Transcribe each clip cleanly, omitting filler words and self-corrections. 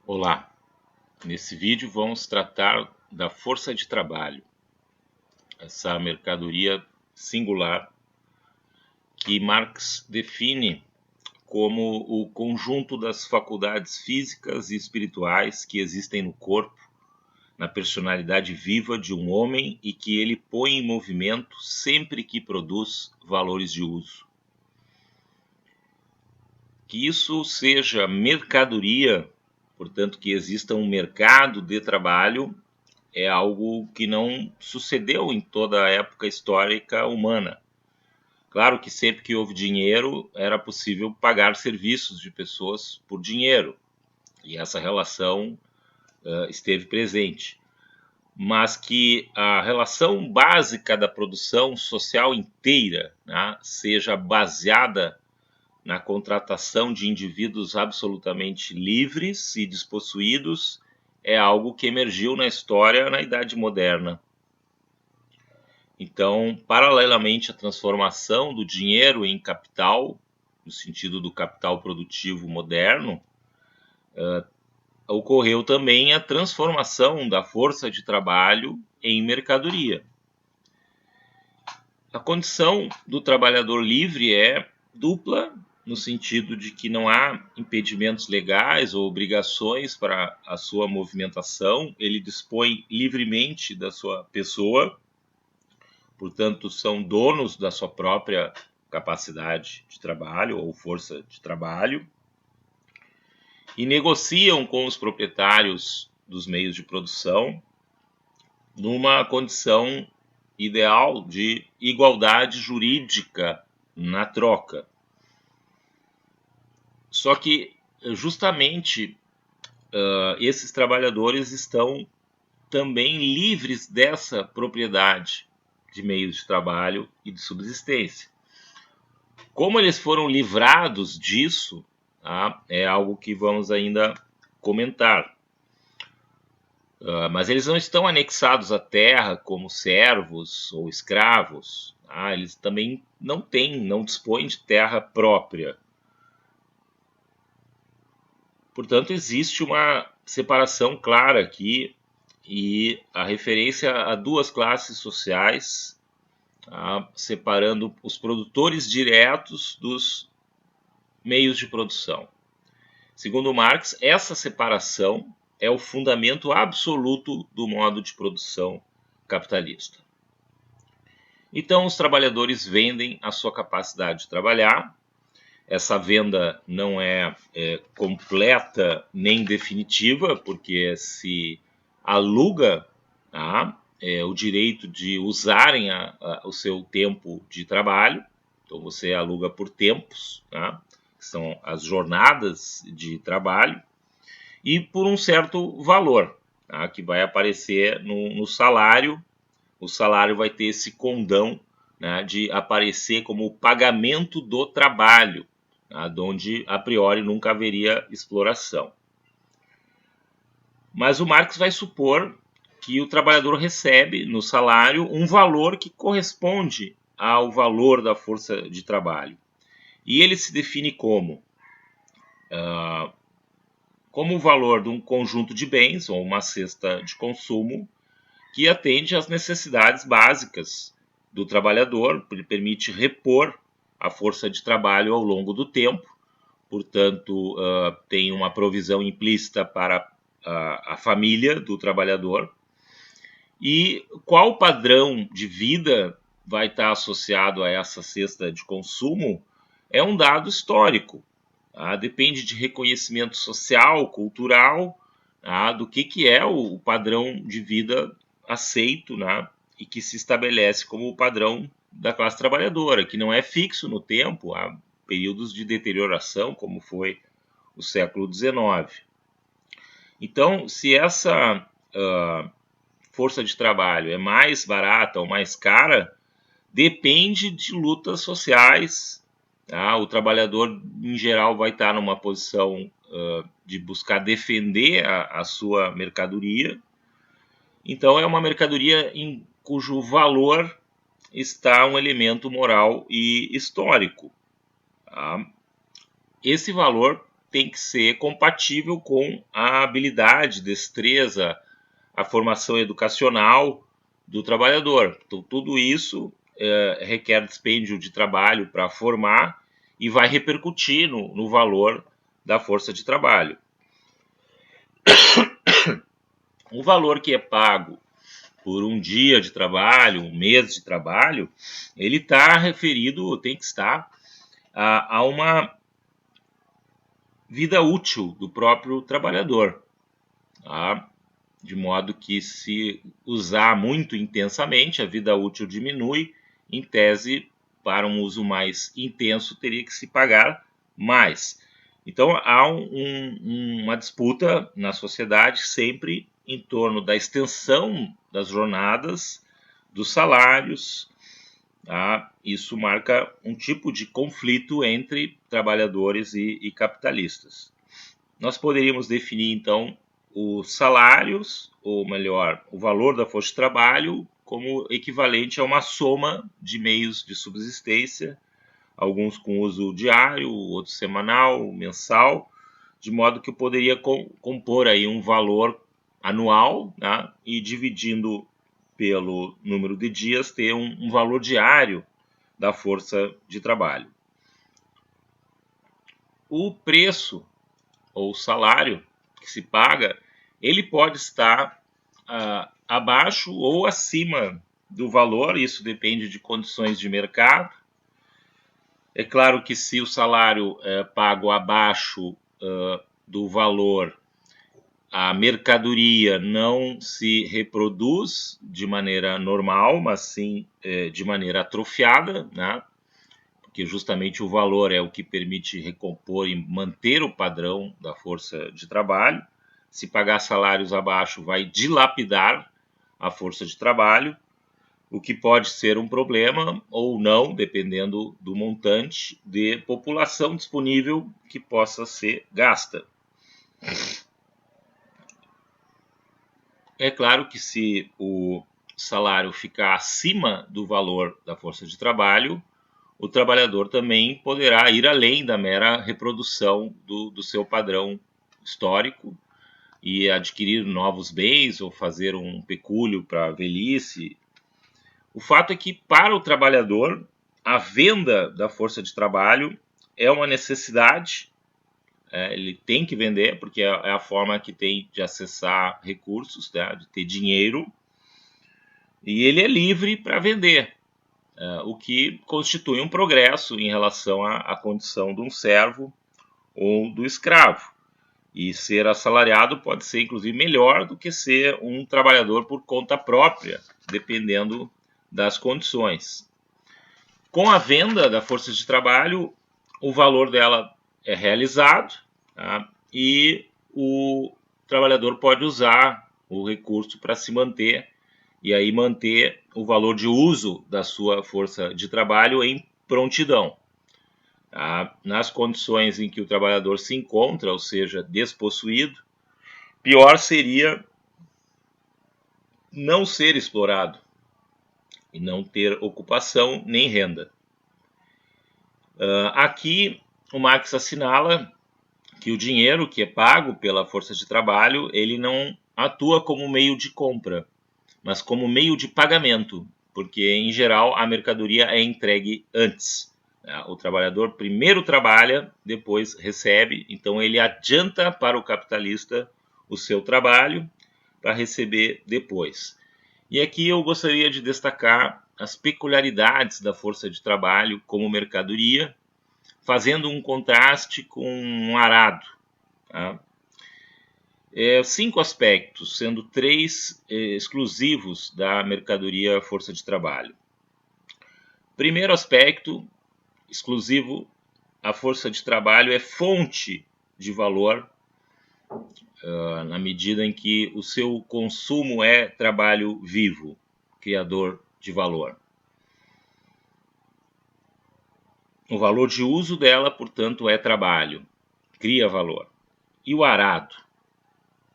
Olá, nesse vídeo vamos tratar da força de trabalho, essa mercadoria singular que Marx define como o conjunto das faculdades físicas e espirituais que existem no corpo, na personalidade viva de um homem e que ele põe em movimento sempre que produz valores de uso. Que isso seja mercadoria, portanto que exista um mercado de trabalho, é algo que não sucedeu em toda a época histórica humana. Claro que sempre que houve dinheiro, era possível pagar serviços de pessoas por dinheiro, e essa relação esteve presente. Mas que a relação básica da produção social inteira, né, seja baseada na contratação de indivíduos absolutamente livres e despossuídos, é algo que emergiu na história na Idade Moderna. Então, paralelamente à transformação do dinheiro em capital, no sentido do capital produtivo moderno, ocorreu também a transformação da força de trabalho em mercadoria. A condição do trabalhador livre é dupla, no sentido de que não há impedimentos legais ou obrigações para a sua movimentação, ele dispõe livremente da sua pessoa, portanto, são donos da sua própria capacidade de trabalho ou força de trabalho e negociam com os proprietários dos meios de produção numa condição ideal de igualdade jurídica na troca. Só que justamente esses trabalhadores estão também livres dessa propriedade de meios de trabalho e de subsistência. Como eles foram livrados disso, tá, é algo que vamos ainda comentar. Mas eles não estão anexados à terra como servos ou escravos. Tá? Eles também não dispõem de terra própria. Portanto, existe uma separação clara aqui e a referência a duas classes sociais, tá? Separando os produtores diretos dos meios de produção. Segundo Marx, essa separação é o fundamento absoluto do modo de produção capitalista. Então, os trabalhadores vendem a sua capacidade de trabalhar. Essa venda não é completa nem definitiva, porque se aluga, tá, o direito de usarem o seu tempo de trabalho. Então, você aluga por tempos, tá, que são as jornadas de trabalho, e por um certo valor, tá, que vai aparecer no salário. O salário vai ter esse condão, né, de aparecer como o pagamento do trabalho, tá, onde a priori nunca haveria exploração. Mas o Marx vai supor que o trabalhador recebe no salário um valor que corresponde ao valor da força de trabalho. E ele se define como o valor de um conjunto de bens, ou uma cesta de consumo, que atende às necessidades básicas do trabalhador, ele permite repor a força de trabalho ao longo do tempo, portanto, tem uma provisão implícita para a família do trabalhador. E qual padrão de vida vai estar associado a essa cesta de consumo é um dado histórico. Tá? Depende de reconhecimento social, cultural, tá? Do que é o padrão de vida aceito, né? E que se estabelece como o padrão da classe trabalhadora, que não é fixo no tempo, há períodos de deterioração, como foi o século XIX. Então, se essa força de trabalho é mais barata ou mais cara, depende de lutas sociais. Tá? O trabalhador, em geral, vai estar numa posição de buscar defender a sua mercadoria. Então, é uma mercadoria em cujo valor está um elemento moral e histórico. Tá? Esse valor tem que ser compatível com a habilidade, destreza, a formação educacional do trabalhador. Então, tudo isso requer dispêndio de trabalho para formar e vai repercutir no valor da força de trabalho. O valor que é pago por um dia de trabalho, um mês de trabalho, ele está referido, tem que estar a uma vida útil do próprio trabalhador, tá? De modo que, se usar muito intensamente, a vida útil diminui. Em tese, para um uso mais intenso, teria que se pagar mais. Então, há uma disputa na sociedade sempre em torno da extensão das jornadas, dos salários. Tá? Isso marca um tipo de conflito entre trabalhadores e capitalistas. Nós poderíamos definir, então, os salários, ou melhor, o valor da força de trabalho, como equivalente a uma soma de meios de subsistência, alguns com uso diário, outros semanal, mensal, de modo que eu poderia compor aí um valor anual, né, e dividindo pelo número de dias, ter um valor diário da força de trabalho. O preço ou salário que se paga, ele pode estar abaixo ou acima do valor, isso depende de condições de mercado. É claro que, se o salário é pago abaixo do valor, a mercadoria não se reproduz de maneira normal, mas sim de maneira atrofiada, né? Porque justamente o valor é o que permite recompor e manter o padrão da força de trabalho. Se pagar salários abaixo, vai dilapidar a força de trabalho, o que pode ser um problema ou não, dependendo do montante de população disponível que possa ser gasta. É claro que, se o salário ficar acima do valor da força de trabalho, o trabalhador também poderá ir além da mera reprodução do seu padrão histórico e adquirir novos bens ou fazer um pecúlio para a velhice. O fato é que, para o trabalhador, a venda da força de trabalho é uma necessidade. Ele tem que vender, porque é a forma que tem de acessar recursos, tá? De ter dinheiro, e ele é livre para vender. O que constitui um progresso em relação à condição de um servo ou do escravo. E ser assalariado pode ser, inclusive, melhor do que ser um trabalhador por conta própria, dependendo das condições. Com a venda da força de trabalho, o valor dela é realizado, tá? E o trabalhador pode usar o recurso para se manter, e aí manter o valor de uso da sua força de trabalho em prontidão. Tá? Nas condições em que o trabalhador se encontra, ou seja, despossuído, pior seria não ser explorado e não ter ocupação nem renda. Aqui o Marx assinala que o dinheiro que é pago pela força de trabalho, ele não atua como meio de compra, mas como meio de pagamento, porque, em geral, a mercadoria é entregue antes. O trabalhador primeiro trabalha, depois recebe, então ele adianta para o capitalista o seu trabalho para receber depois. E aqui eu gostaria de destacar as peculiaridades da força de trabalho como mercadoria, fazendo um contraste com um arado. Tá? 5 aspectos, sendo 3 exclusivos da mercadoria força de trabalho. Primeiro aspecto exclusivo: a força de trabalho é fonte de valor, na medida em que o seu consumo é trabalho vivo, criador de valor. O valor de uso dela, portanto, é trabalho, cria valor. E o arado?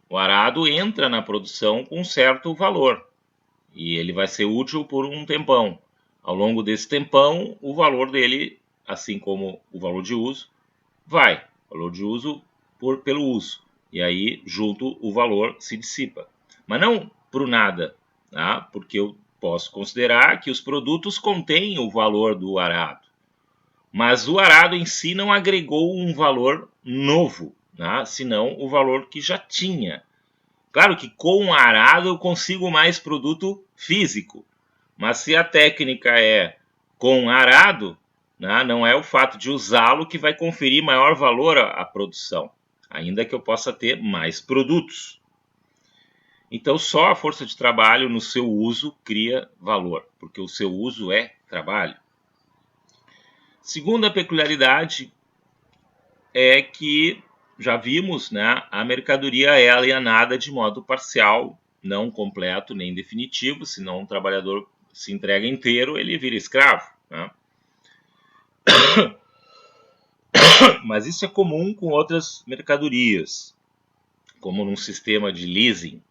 O arado entra na produção com certo valor e ele vai ser útil por um tempão. Ao longo desse tempão, o valor dele, assim como o valor de uso, vai. O valor de uso pelo uso. E aí, junto, o valor se dissipa. Mas não por nada, tá? Porque eu posso considerar que os produtos contêm o valor do arado. Mas o arado em si não agregou um valor novo, tá? Senão o valor que já tinha. Claro que com o arado eu consigo mais produto físico. Mas se a técnica é com arado, né, não é o fato de usá-lo que vai conferir maior valor à produção, ainda que eu possa ter mais produtos. Então, só a força de trabalho no seu uso cria valor, porque o seu uso é trabalho. Segunda peculiaridade é que, já vimos, né, a mercadoria é alienada de modo parcial, não completo nem definitivo, senão um trabalhador se entrega inteiro, ele vira escravo, né? Mas isso é comum com outras mercadorias, como num sistema de leasing.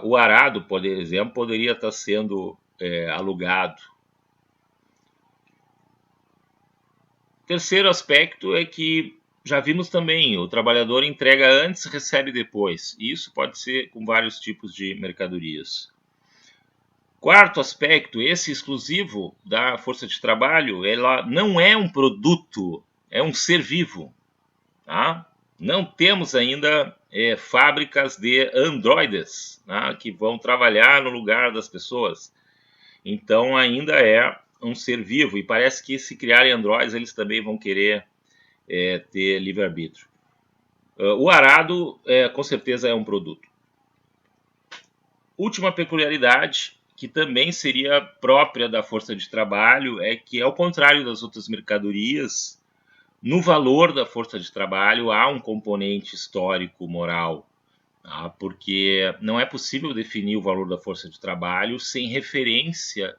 O arado, por exemplo, poderia estar sendo alugado. Terceiro aspecto é que já vimos também, o trabalhador entrega antes, recebe depois. E isso pode ser com vários tipos de mercadorias. Quarto aspecto, esse exclusivo da força de trabalho, ela não é um produto, é um ser vivo. Tá? Não temos ainda fábricas de androides, tá, que vão trabalhar no lugar das pessoas. Então ainda é um ser vivo e parece que se criarem androides eles também vão querer ter livre-arbítrio. O arado com certeza é um produto. Última peculiaridade, que também seria própria da força de trabalho, é que, ao contrário das outras mercadorias, no valor da força de trabalho há um componente histórico, moral, tá? Porque não é possível definir o valor da força de trabalho sem referência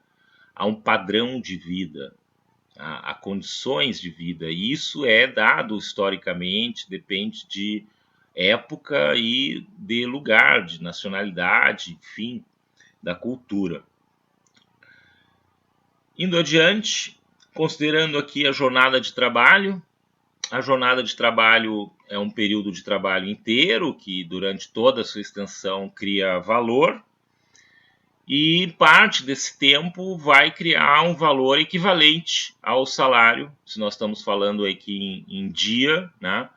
a um padrão de vida, tá? A condições de vida. E isso é dado historicamente, depende de época e de lugar, de nacionalidade, enfim, da cultura. Indo adiante, considerando aqui a jornada de trabalho, a jornada de trabalho é um período de trabalho inteiro, que durante toda a sua extensão cria valor, e parte desse tempo vai criar um valor equivalente ao salário, se nós estamos falando aqui em dia, né?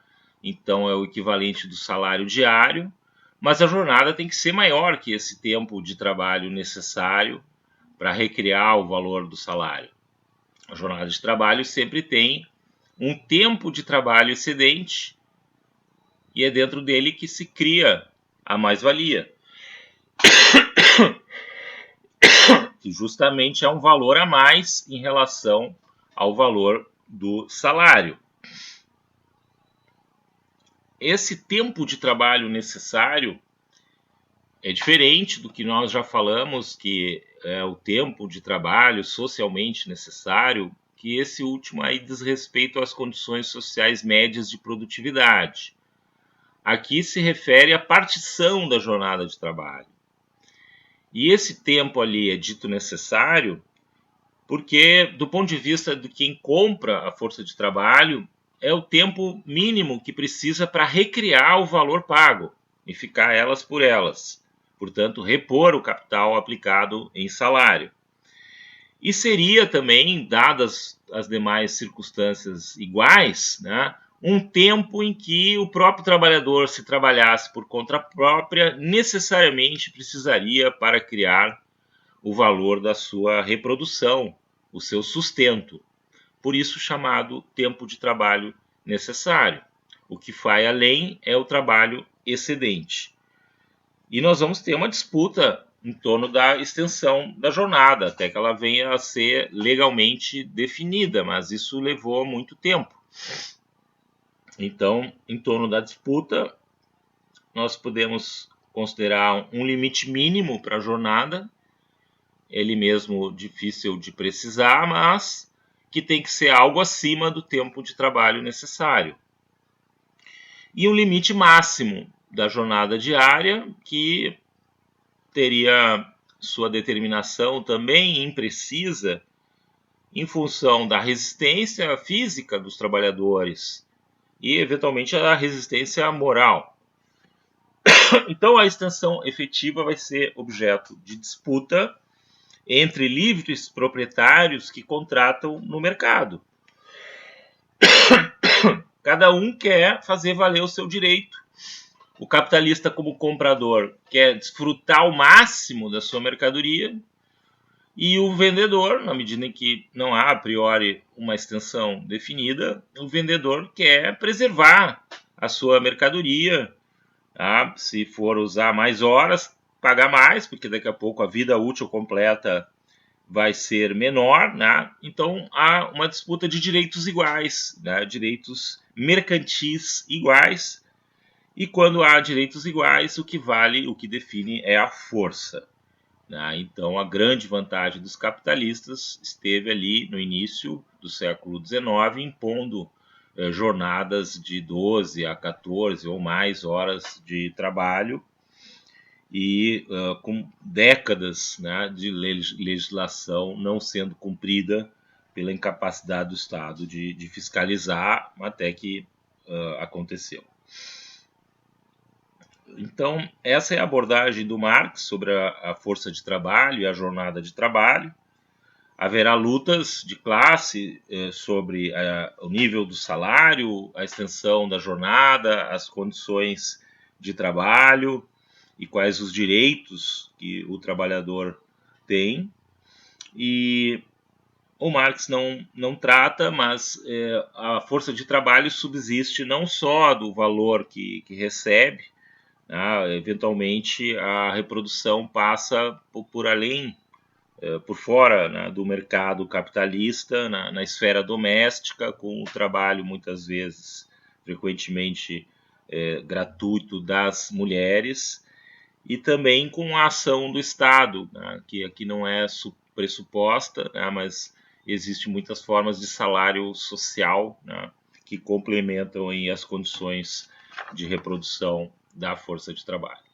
Então é o equivalente do salário diário, mas a jornada tem que ser maior que esse tempo de trabalho necessário para recriar o valor do salário. A jornada de trabalho sempre tem um tempo de trabalho excedente e é dentro dele que se cria a mais-valia, que justamente é um valor a mais em relação ao valor do salário. Esse tempo de trabalho necessário é diferente do que nós já falamos, que é o tempo de trabalho socialmente necessário, que esse último aí diz respeito às condições sociais médias de produtividade. Aqui se refere à partição da jornada de trabalho. E esse tempo ali é dito necessário porque, do ponto de vista de quem compra a força de trabalho, é o tempo mínimo que precisa para recriar o valor pago e ficar elas por elas. Portanto, repor o capital aplicado em salário. E seria também, dadas as demais circunstâncias iguais, né, um tempo em que o próprio trabalhador, se trabalhasse por conta própria, necessariamente precisaria para criar o valor da sua reprodução, o seu sustento. Por isso chamado tempo de trabalho necessário. O que vai além é o trabalho excedente. E nós vamos ter uma disputa em torno da extensão da jornada, até que ela venha a ser legalmente definida, mas isso levou muito tempo. Então, em torno da disputa, nós podemos considerar um limite mínimo para a jornada, ele mesmo difícil de precisar, mas que tem que ser algo acima do tempo de trabalho necessário. E um limite máximo da jornada diária, que teria sua determinação também imprecisa em função da resistência física dos trabalhadores e, eventualmente, a resistência moral. Então, a extensão efetiva vai ser objeto de disputa entre livres proprietários que contratam no mercado. Cada um quer fazer valer o seu direito. O capitalista, como comprador, quer desfrutar ao máximo da sua mercadoria, e o vendedor, na medida em que não há a priori uma extensão definida, o vendedor quer preservar a sua mercadoria. Tá? Se for usar mais horas, pagar mais, porque daqui a pouco a vida útil completa vai ser menor, né? Então há uma disputa de direitos iguais, né? Direitos mercantis iguais, e quando há direitos iguais, o que vale, o que define é a força. Né? Então a grande vantagem dos capitalistas esteve ali no início do século XIX, impondo jornadas de 12 a 14 ou mais horas de trabalho, e com décadas, né, de legislação não sendo cumprida pela incapacidade do Estado de fiscalizar, até que aconteceu. Então, essa é a abordagem do Marx sobre a força de trabalho e a jornada de trabalho. Haverá lutas de classe sobre o nível do salário, a extensão da jornada, as condições de trabalho e quais os direitos que o trabalhador tem. E o Marx não trata, mas a força de trabalho subsiste não só do valor que recebe, né? Eventualmente a reprodução passa por além, por fora, né, do mercado capitalista, na esfera doméstica, com o trabalho muitas vezes, frequentemente gratuito das mulheres, e também com a ação do Estado, né, que aqui não é pressuposta, né, mas existem muitas formas de salário social, né, que complementam aí as condições de reprodução da força de trabalho.